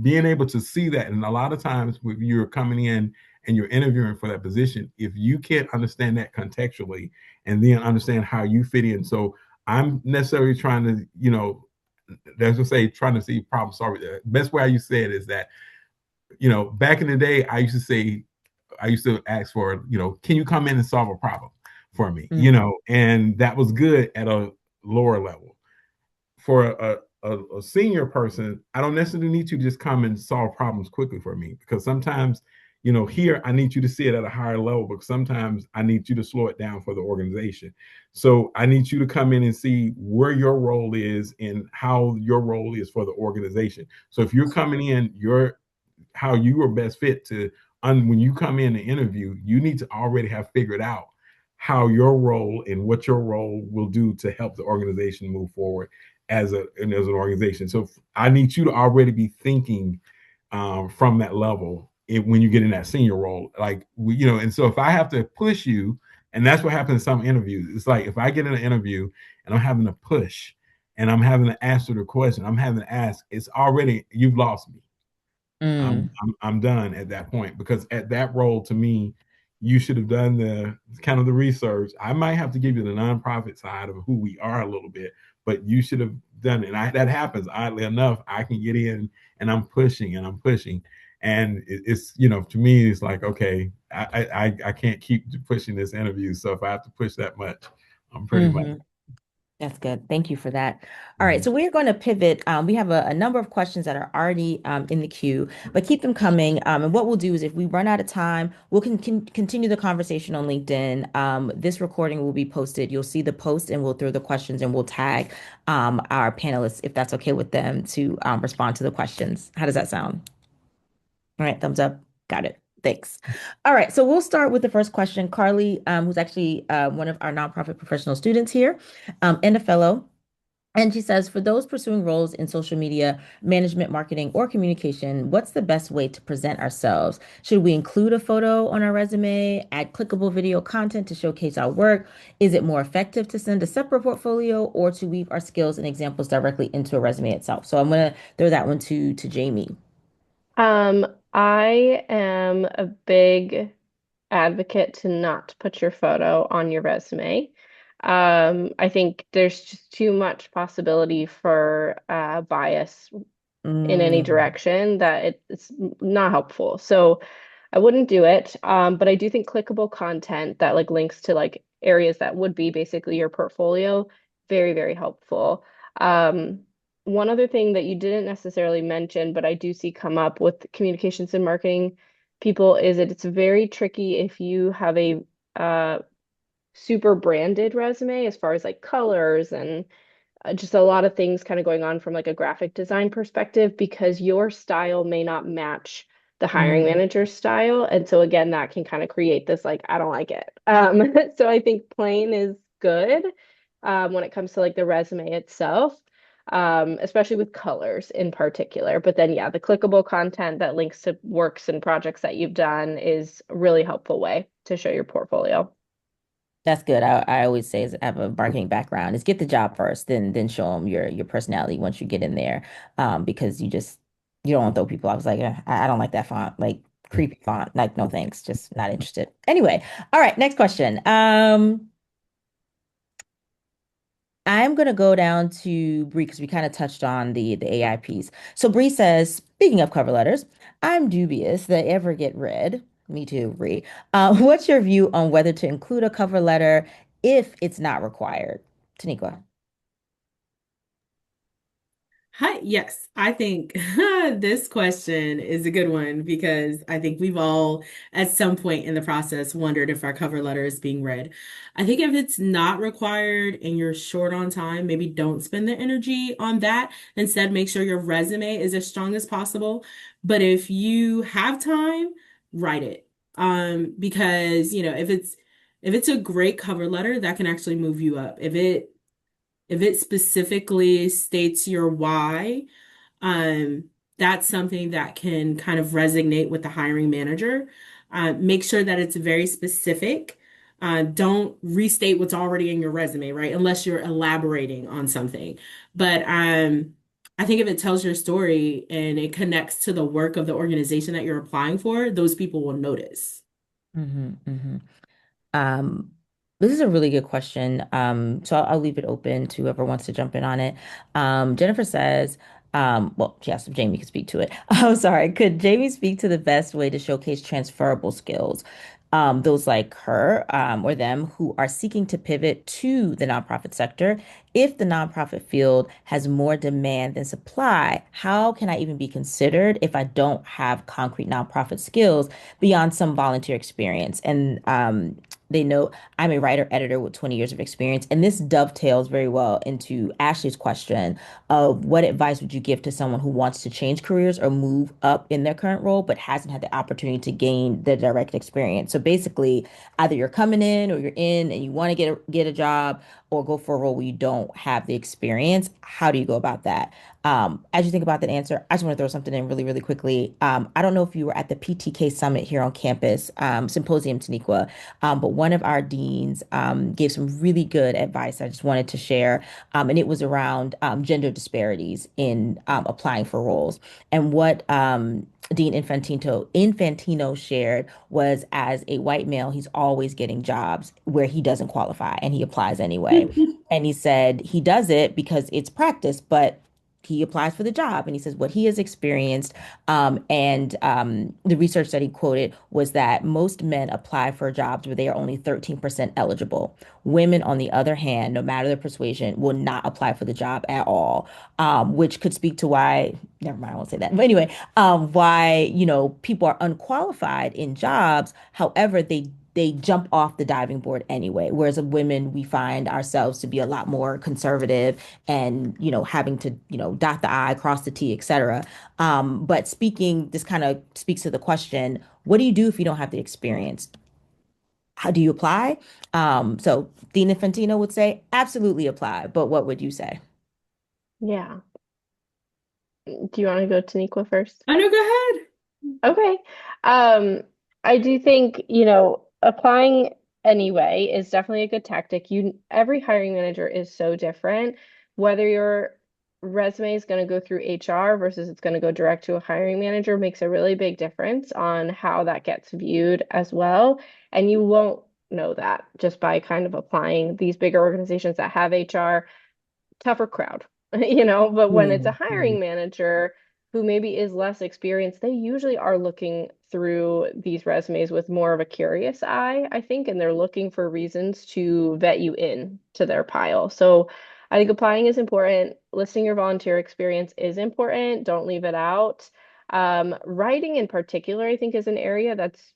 being able to see that, and a lot of times when you're coming in and you're interviewing for that position, if you can't understand that contextually and then understand how you fit in. So I'm necessarily trying to, let's just say, trying to see problem solving. The best way I used to say it is that, back in the day, I used to ask for, can you come in and solve a problem for me? Mm, And that was good at a lower level. For a senior person, I don't necessarily need you to just come and solve problems quickly for me, because sometimes here I need you to see it at a higher level, but sometimes I need you to slow it down for the organization. So I need you to come in and see where your role is and how your role is for the organization. So if you're coming in, how you are best fit to when you come in to interview, you need to already have figured out how your role and what your role will do to help the organization move forward as an organization. So I need you to already be thinking from that level when you get in that senior role, and so if I have to push you, and that's what happens in some interviews. It's like if I get in an interview and I'm having to push and I'm having to answer the question, I'm having to ask, it's already, you've lost me. Mm. I'm done at that point, because at that role, to me, you should have done the kind of the research. I might have to give you the nonprofit side of who we are a little bit, but you should have done it. That happens, oddly enough. I can get in and I'm pushing and I'm pushing, and it's, to me, it's like, okay, I can't keep pushing this interview. So if I have to push that much, I'm pretty much. Hmm. That's good. Thank you for that. All right, Mhm. so we're going to pivot. We have a number of questions that are already in the queue, but keep them coming. And what we'll do is if we run out of time, we'll continue the conversation on LinkedIn. This recording will be posted. You'll see the post and we'll throw the questions and we'll tag our panelists if that's okay with them to respond to the questions. How does that sound? All right, thumbs up. Got it. Thanks. All right, so we'll start with the first question. Carly, who's actually one of our nonprofit professional students here, and a fellow. And she says, for those pursuing roles in social media, management, marketing, or communication, what's the best way to present ourselves? Should we include a photo on our resume, add clickable video content to showcase our work? Is it more effective to send a separate portfolio or to weave our skills and examples directly into a resume itself? So I'm going to throw that one to Jamie. I am a big advocate to not put your photo on your resume. I think there's just too much possibility for bias in any Mm, direction that it's not helpful. So I wouldn't do it. But I do think clickable content that like links to like areas that would be basically your portfolio, very, very helpful. Um, One other thing that you didn't necessarily mention, but I do see come up with communications and marketing people is that it's very tricky if you have a super branded resume as far as like colors and just a lot of things kind of going on from like a graphic design perspective because your style may not match the hiring mm, manager's style. And so again, that can kind of create this like, I don't like it. So I think plain is good when it comes to like the resume itself, especially with colors in particular. But then yeah, the clickable content that links to works and projects that you've done is a really helpful way to show your portfolio. that's good. I always say is have a marketing background is get the job first, then show them your personality once you get in there. Because you don't want to throw people. I was like, I don't like that font, like creepy font. Like, no thanks, just not interested. Anyway, all right, next question. I'm gonna go down to Bree because we kind of touched on the AI piece. So Bree says, speaking of cover letters, I'm dubious they ever get read. Me too, Bree. What's your view on whether to include a cover letter if it's not required? Taniqua. Hi, yes, I think this question is a good one because I think we've all, at some point in the process, wondered if our cover letter is being read. I think if it's not required and you're short on time, maybe don't spend the energy on that. Instead, make sure your resume is as strong as possible. But if you have time, write it. Because, if it's a great cover letter, that can actually move you up. If it specifically states your why, um, that's something that can kind of resonate with the hiring manager. Make sure that it's very specific. Don't restate what's already in your resume, right? Unless you're elaborating on something. But I think if it tells your story and it connects to the work of the organization that you're applying for, those people will notice. Hmm. Hmm. Um, this is a really good question. So I'll leave it open to whoever wants to jump in on it. Jennifer says, well, she asked if Jamie could speak to it. I'm sorry. Could Jamie speak to the best way to showcase transferable skills? those like her or them who are seeking to pivot to the nonprofit sector. If the nonprofit field has more demand than supply, how can I even be considered if I don't have concrete nonprofit skills beyond some volunteer experience? And they know I'm a writer editor with 20 years of experience, and this dovetails very well into Ashley's question of what advice would you give to someone who wants to change careers or move up in their current role but hasn't had the opportunity to gain the direct experience. So basically, either you're coming in or you're in and you want to get a job or go for a role where you don't have the experience. How do you go about that? As you think about that answer, I just want to throw something in really, really quickly. I don't know if you were at the PTK Summit here on campus, Symposium Teniqua, but one of our deans gave some really good advice I just wanted to share. And it was around gender disparities in applying for roles. And what Dean Infantino shared was as a white male, he's always getting jobs where he doesn't qualify and he applies anyway. And he said he does it because it's practice, but he applies for the job and he says what he has experienced and the research that he quoted was that most men apply for jobs where they are only 13% eligible. Women, on the other hand, no matter their persuasion, will not apply for the job at all, which could speak to why, never mind, I won't say that. But anyway, why, people are unqualified in jobs. However, they jump off the diving board anyway. Whereas as women, we find ourselves to be a lot more conservative and, having to, dot the I, cross the T, et cetera. But this kind of speaks to the question, what do you do if you don't have the experience? How do you apply? So Dean Infantino would say, absolutely apply. But what would you say? Yeah. Do you want to go to Teniqua first? Oh, no, go ahead. Okay. Um, I do think, applying anyway is definitely a good tactic. Every hiring manager is so different. Whether your resume is going to go through HR versus it's going to go direct to a hiring manager makes a really big difference on how that gets viewed as well. And you won't know that just by kind of applying. These bigger organizations that have HR, tougher crowd, but when it's a Mhm. hiring manager who maybe is less experienced, they usually are looking through these resumes with more of a curious eye, I think, and they're looking for reasons to vet you in to their pile. So I think applying is important. Listing your volunteer experience is important. Don't leave it out. Writing in particular, I think, is an area that's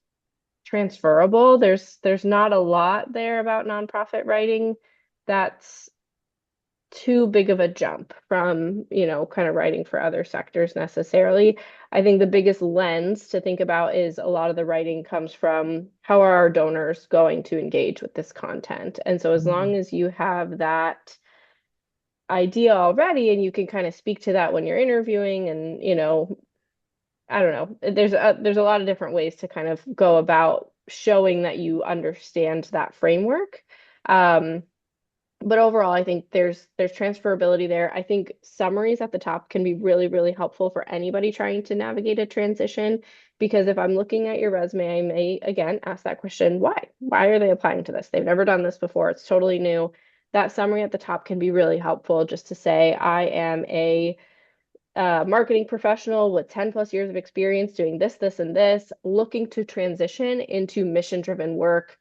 transferable. There's not a lot there about nonprofit writing that's too big of a jump from, kind of writing for other sectors necessarily. I think the biggest lens to think about is a lot of the writing comes from how are our donors going to engage with this content? And so as long Mhm. as you have that idea already and you can kind of speak to that when you're interviewing and, I don't know, there's a lot of different ways to kind of go about showing that you understand that framework. Um, but overall, I think there's transferability there. I think summaries at the top can be really, really helpful for anybody trying to navigate a transition. Because if I'm looking at your resume, I may again ask that question, why? Why are they applying to this? They've never done this before. It's totally new. That summary at the top can be really helpful just to say, I am a marketing professional with 10 plus years of experience doing this, this, and this, looking to transition into mission-driven work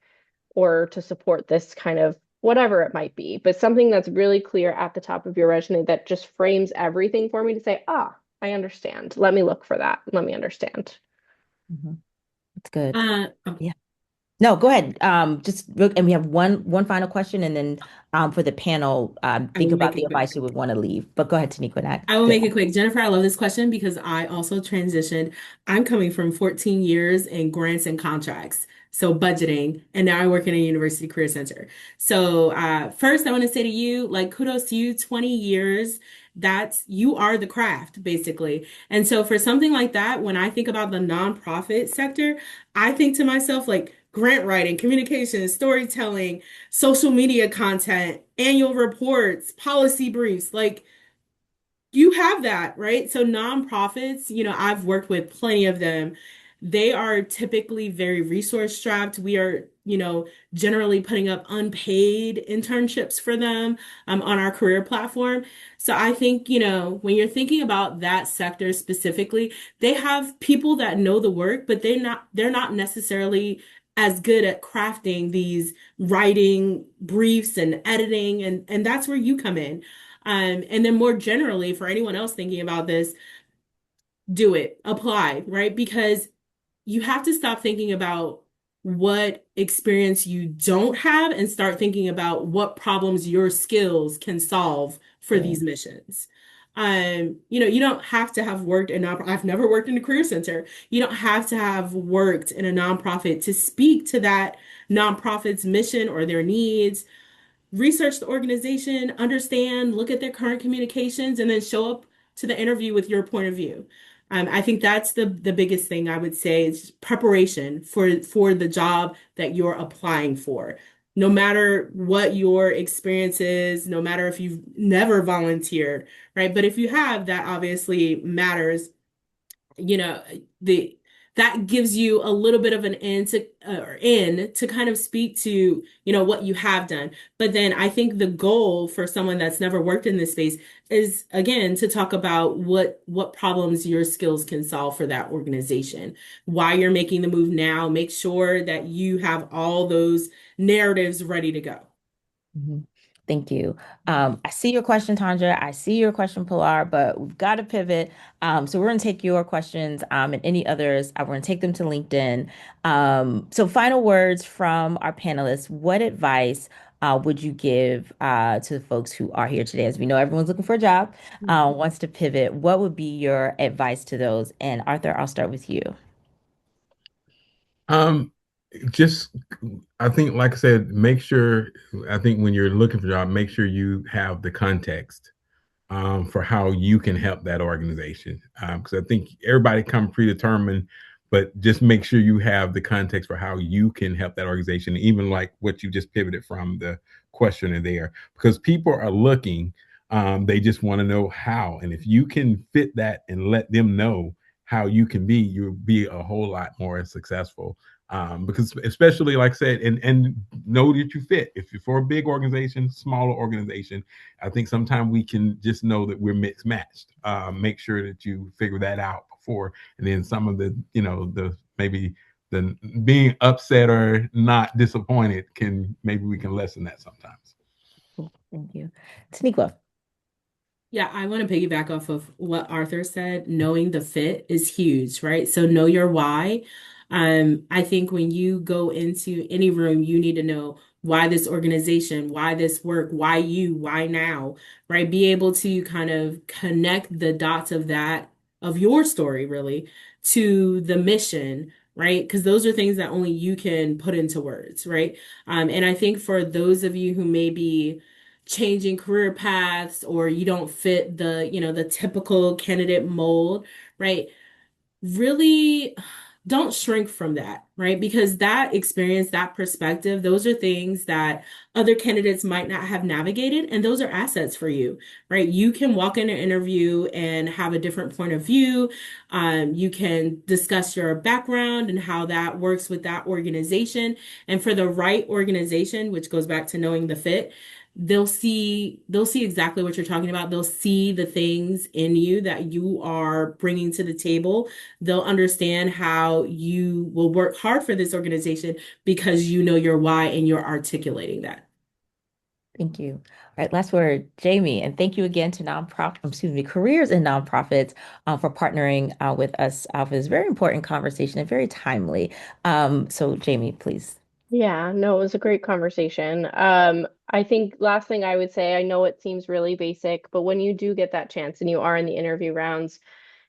or to support this kind of whatever it might be, but something that's really clear at the top of your resume that just frames everything for me to say, I understand. Let me look for that. Let me understand. Mhm. That's good. Oh, Yeah. No, go ahead. Just look, and we have one final question, and then for the panel, I think will about make the it quick. advice you would want to leave. But go ahead, Taniqua. I will Good. make it quick. Jennifer, I love this question because I also transitioned. I'm coming from 14 years in grants and contracts, so budgeting, and now I work in a university career center. So first, I want to say to you, like, kudos to you, 20 years. You are the craft, basically. And so for something like that, when I think about the nonprofit sector, I think to myself, like, grant writing, communication, storytelling, social media content, annual reports, policy briefs, like, you have that, right? So nonprofits, I've worked with plenty of them. They are typically very resource strapped. We are, generally putting up unpaid internships for them on our career platform. So I think, when you're thinking about that sector specifically, they have people that know the work, but they're not necessarily as good at crafting these writing briefs and editing, and that's where you come in. And then more generally, for anyone else thinking about this, do it, apply, right? Because you have to stop thinking about what experience you don't have and start thinking about what problems your skills can solve for Yeah. these missions. You don't have to have worked in I've never worked in a career center. You don't have to have worked in a nonprofit to speak to that nonprofit's mission or their needs. Research the organization, understand, look at their current communications, and then show up to the interview with your point of view. I think that's the biggest thing I would say is preparation for the job that you're applying for. No matter what your experience is, no matter if you've never volunteered, right? But if you have, that obviously matters. you know the that gives you a little bit of an in to kind of speak to what you have done. But then I think the goal for someone that's never worked in this space is again to talk about what problems your skills can solve for that organization, why you're making the move now. Make sure that you have all those narratives ready to go. Mhm. Thank you. I see your question, Tandra. I see your question, Pilar, but we've got to pivot. So we're going to take your questions and any others. We're going to take them to LinkedIn. So final words from our panelists. What advice would you give to the folks who are here today? As we know, everyone's looking for a job, wants to pivot. What would be your advice to those? And Arthur, I'll start with you. Um, just I think, like I said, make sure. I think when you're looking for a job, make sure you have the context for how you can help that organization. Because I think everybody come predetermined, but just make sure you have the context for how you can help that organization. Even like what you just pivoted from the questioner there, because people are looking. They just want to know how, and if you can fit that and let them know how you can be, you'll be a whole lot more successful. Because especially like I said, and know that you fit. If you're for a big organization, smaller organization, I think sometimes we can just know that we're mixed matched. Make sure that you figure that out before, and then some of the maybe the being upset or not disappointed can maybe we can lessen that sometimes. Thank you. Taniqua. Yeah, I want to piggyback off of what Arthur said. Knowing the fit is huge, right? So know your why. I think when you go into any room, you need to know why this organization, why this work, why you, why now, right? Be able to kind of connect the dots of that, of your story really, to the mission, right? Because those are things that only you can put into words, right? And I think for those of you who may be changing career paths or you don't fit the typical candidate mold, right? Really don't shrink from that, right? Because that experience, that perspective, those are things that other candidates might not have navigated, and those are assets for you, right? You can walk in an interview and have a different point of view. You can discuss your background and how that works with that organization. And for the right organization, which goes back to knowing the fit, they'll see exactly what you're talking about. They'll see the things in you that you are bringing to the table. They'll understand how you will work hard for this organization because you know your why and you're articulating that. Thank you. All right, last word, Jamie, and thank you again to Careers in Nonprofits, for partnering with us for this very important conversation and very timely. So, Jamie, please. Yeah, no, it was a great conversation. I think last thing I would say, I know it seems really basic, but when you do get that chance and you are in the interview rounds,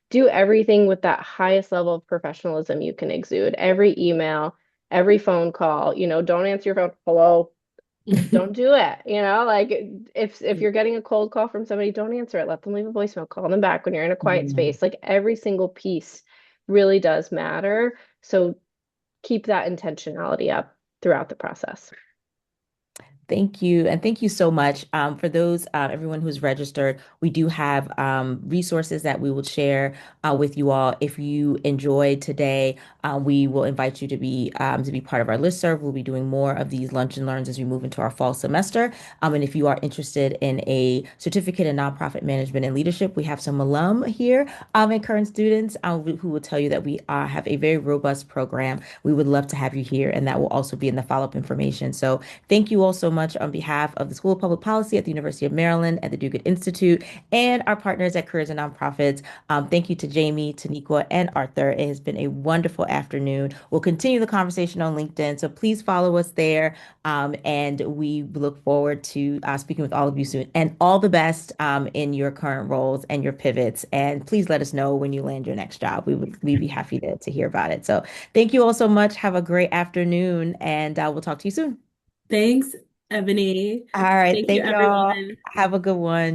do everything with that highest level of professionalism you can exude. Every email, every phone call, don't answer your phone. Hello, don't do it. Like if you're getting a cold call from somebody, don't answer it. Let them leave a voicemail. Call them back when you're in a quiet Mhm. space. Like every single piece really does matter. So keep that intentionality up throughout the process. Thank you. And thank you so much. For those, everyone who's registered, we do have resources that we will share with you all. If you enjoyed today, we will invite you to be part of our listserv. We'll be doing more of these lunch and learns as we move into our fall semester. And if you are interested in a certificate in nonprofit management and leadership, we have some alum here and current students who will tell you that we have a very robust program. We would love to have you here, and that will also be in the follow-up information. So thank you all so much on behalf of the School of Public Policy at the University of Maryland and the Duke Institute and our partners at Careers and Nonprofits. Thank you to Jamie, Teniqua, and Arthur. It has been a wonderful afternoon. We'll continue the conversation on LinkedIn, so please follow us there. And we look forward to speaking with all of you soon. And all the best in your current roles and your pivots. And please let us know when you land your next job. We'd be happy to hear about it. So thank you all so much. Have a great afternoon, and we'll talk to you soon. Thanks, Ebony. All right. Thank you, Thank y'all. everyone. Have a good one.